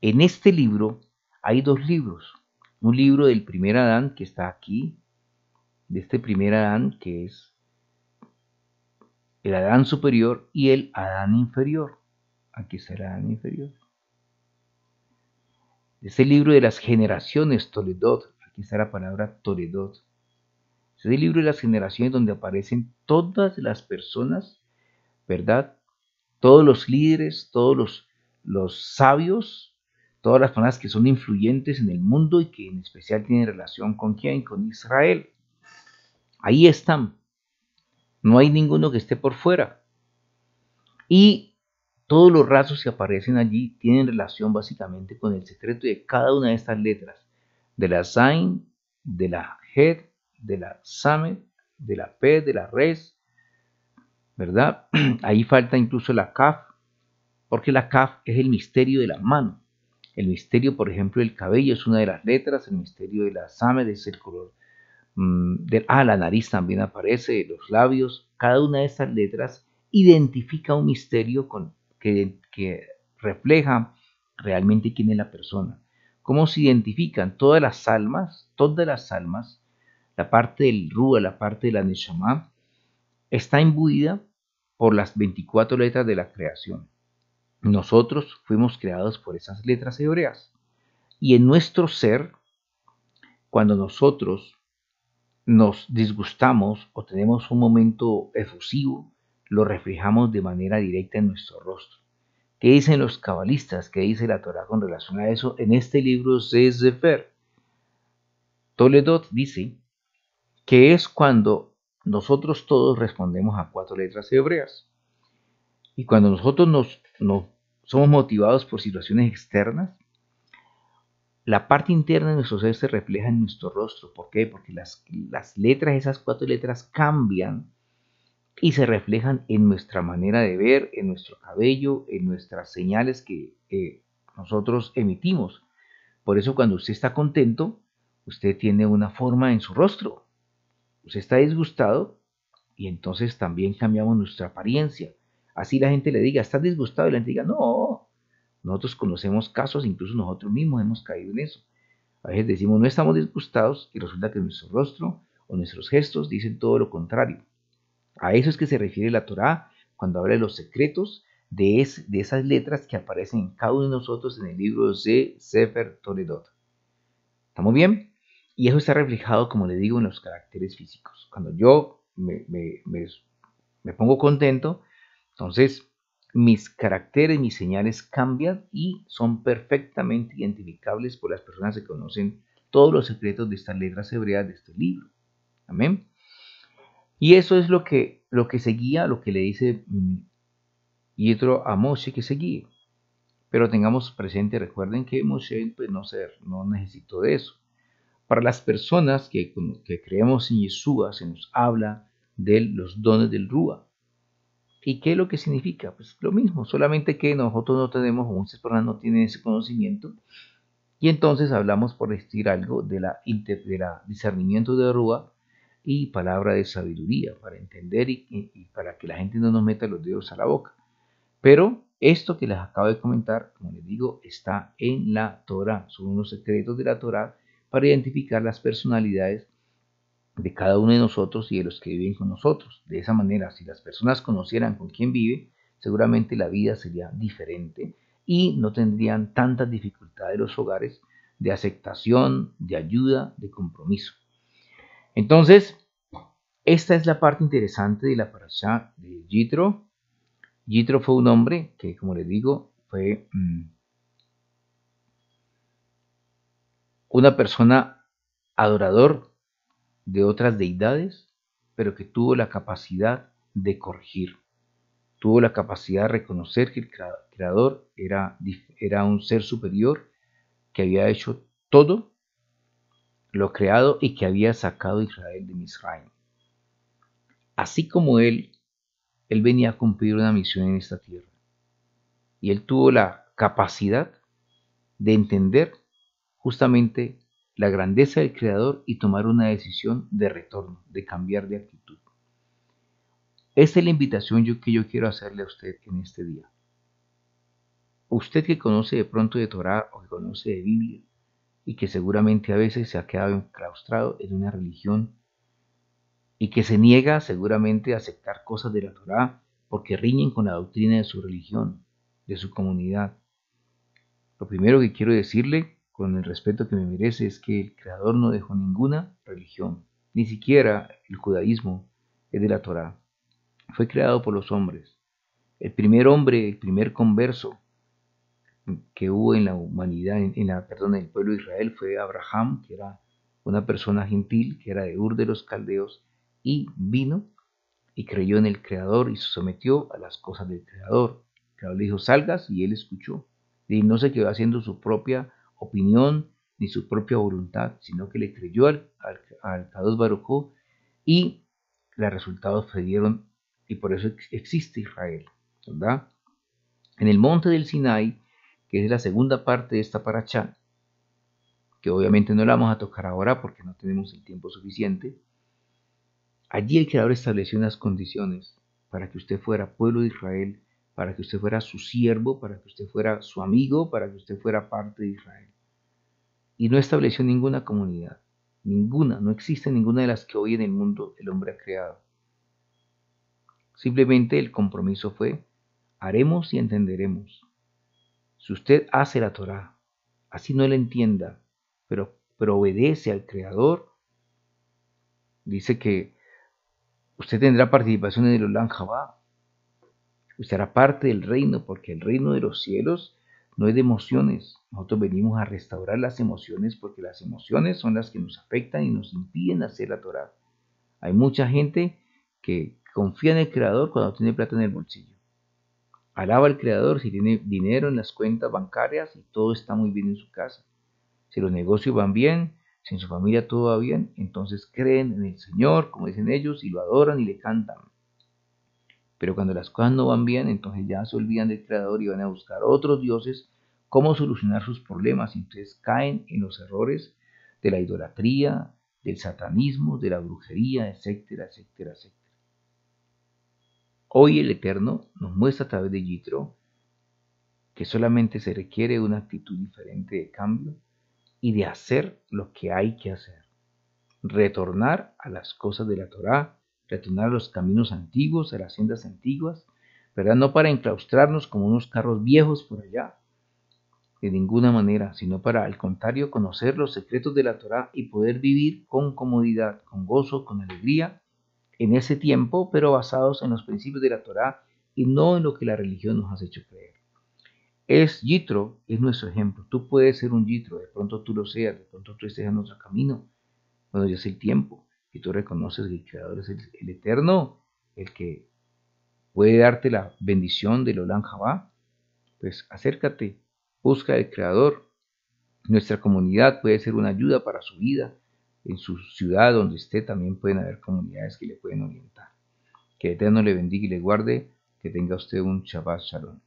Speaker 1: En este libro hay dos libros. Un libro del primer Adán que está aquí, de este primer Adán que es el Adán superior y el Adán inferior. Aquí está el Adán inferior. Es el libro de las generaciones Toledot. Aquí está la palabra Toledot. Es el libro de las generaciones donde aparecen todas las personas, ¿verdad? Todos los líderes, todos los sabios, todas las personas que son influyentes en el mundo y que en especial tienen relación con quién, con Israel. Ahí están. No hay ninguno que esté por fuera. Y todos los rasgos que aparecen allí tienen relación básicamente con el secreto de cada una de estas letras. De la Zain, de la Het, de la Samet, de la P, de la Res, ¿verdad? Ahí falta incluso la Kaf, porque la Kaf es el misterio de la mano. El misterio, por ejemplo, del cabello es una de las letras, el misterio de la Samet es el color. La nariz también aparece, los labios. Cada una de estas letras identifica un misterio que refleja realmente quién es la persona. ¿Cómo se identifican? Todas las almas, la parte del Rúa, la parte de la Neshama, está imbuida por las 24 letras de la creación. Nosotros fuimos creados por esas letras hebreas. Y en nuestro ser, cuando nosotros nos disgustamos o tenemos un momento efusivo, lo reflejamos de manera directa en nuestro rostro. ¿Qué dicen los cabalistas? ¿Qué dice la Torah con relación a eso? En este libro Sefer, Toledot dice que es cuando nosotros todos respondemos a 4 letras hebreas. Y cuando nosotros nos somos motivados por situaciones externas, la parte interna de nuestro ser se refleja en nuestro rostro. ¿Por qué? Porque las letras, esas 4 letras cambian y se reflejan en nuestra manera de ver, en nuestro cabello, en nuestras señales que nosotros emitimos. Por eso cuando usted está contento, usted tiene una forma en su rostro. Usted está disgustado y entonces también cambiamos nuestra apariencia. Así la gente le diga, ¿estás disgustado? Y la gente diga, no. Nosotros conocemos casos, incluso nosotros mismos hemos caído en eso. A veces decimos, no estamos disgustados y resulta que nuestro rostro o nuestros gestos dicen todo lo contrario. A eso es que se refiere la Torá cuando habla de los secretos de esas letras que aparecen en cada uno de nosotros en el libro de Sefer Toledot. ¿Estamos bien? Y eso está reflejado, como le digo, en los caracteres físicos. Cuando yo me pongo contento, entonces mis caracteres, mis señales cambian y son perfectamente identificables por las personas que conocen todos los secretos de estas letras hebreas de este libro. Amén. Y eso es lo que seguía, lo que le dice Yitro a Moshe que seguía. Pero tengamos presente, recuerden que Moshe pues, no necesitó de eso. Para las personas que creemos en Yeshua, se nos habla de los dones del Rúa. ¿Y qué es lo que significa? Pues lo mismo, solamente que nosotros no tenemos, o muchas personas no tienen ese conocimiento. Y entonces hablamos, por decir algo, de la discernimiento de Rúa y palabra de sabiduría, para entender y para que la gente no nos meta los dedos a la boca. Pero esto que les acabo de comentar, como les digo, está en la Torah. Son unos secretos de la Torah para identificar las personalidades de cada uno de nosotros y de los que viven con nosotros. De esa manera, si las personas conocieran con quién vive, seguramente la vida sería diferente y no tendrían tantas dificultades los hogares de aceptación, de ayuda, de compromiso. Entonces, esta es la parte interesante de la parashá de Yitro. Yitro fue un hombre que, como les digo, fue una persona adorador de otras deidades, pero que tuvo la capacidad de corregir. Tuvo la capacidad de reconocer que el creador era un ser superior que había hecho todo lo creado y que había sacado a Israel de Misraim. Así como él venía a cumplir una misión en esta tierra. Y él tuvo la capacidad de entender justamente la grandeza del Creador y tomar una decisión de retorno, de cambiar de actitud. Esta es la invitación que yo quiero hacerle a usted en este día. Usted que conoce de pronto de Torah o que conoce de Biblia y que seguramente a veces se ha quedado enclaustrado en una religión y que se niega seguramente a aceptar cosas de la Torah porque riñen con la doctrina de su religión, de su comunidad. Lo primero que quiero decirle, con el respeto que me merece, es que el Creador no dejó ninguna religión, ni siquiera el judaísmo es de la Torá. Fue creado por los hombres. El primer hombre, el primer converso que hubo en la humanidad, en el pueblo de Israel, fue Abraham, que era una persona gentil, que era de Ur de los Caldeos, y vino y creyó en el Creador y se sometió a las cosas del Creador. El Creador le dijo, salgas, y él escuchó. Y no se quedó haciendo su propia opinión ni su propia voluntad, sino que le creyó al Kadosh Baruj Hu, y los resultados se dieron, y por eso existe Israel, ¿verdad? En el monte del Sinai, que es la segunda parte de esta paracha, que obviamente no la vamos a tocar ahora porque no tenemos el tiempo suficiente, allí el Creador estableció unas condiciones para que usted fuera pueblo de Israel, para que usted fuera su siervo, para que usted fuera su amigo, para que usted fuera parte de Israel. Y no estableció ninguna comunidad, ninguna, no existe ninguna de las que hoy en el mundo el hombre ha creado. Simplemente el compromiso fue, haremos y entenderemos. Si usted hace la Torá, así no la entienda, pero obedece al Creador, dice que usted tendrá participación en el Olam Jabá. Usted hará parte del reino, porque el reino de los cielos no es de emociones. Nosotros venimos a restaurar las emociones porque las emociones son las que nos afectan y nos impiden hacer la Torá. Hay mucha gente que confía en el Creador cuando tiene plata en el bolsillo. Alaba al Creador si tiene dinero en las cuentas bancarias y todo está muy bien en su casa. Si los negocios van bien, si en su familia todo va bien, entonces creen en el Señor, como dicen ellos, y lo adoran y le cantan. Pero cuando las cosas no van bien, entonces ya se olvidan del Creador y van a buscar otros dioses cómo solucionar sus problemas. Y entonces caen en los errores de la idolatría, del satanismo, de la brujería, etcétera, etcétera, etcétera. Hoy el Eterno nos muestra a través de Yitro que solamente se requiere una actitud diferente de cambio y de hacer lo que hay que hacer. Retornar a las cosas de la Torá, retornar a los caminos antiguos, a las sendas antiguas, ¿verdad? No para enclaustrarnos como unos carros viejos por allá, de ninguna manera, sino para, al contrario, conocer los secretos de la Torá y poder vivir con comodidad, con gozo, con alegría en ese tiempo, pero basados en los principios de la Torá y no en lo que la religión nos ha hecho creer. Yitro es nuestro ejemplo. Tú puedes ser un Yitro, de pronto tú lo seas, de pronto tú estés en otro camino. Bueno, ya es el tiempo y tú reconoces que el Creador es el Eterno, el que puede darte la bendición del Olam Jabá. Pues acércate, busca al Creador. Nuestra comunidad puede ser una ayuda para su vida. En su ciudad donde esté también pueden haber comunidades que le pueden orientar. Que el Eterno le bendiga y le guarde. Que tenga usted un Shabbat Shalom.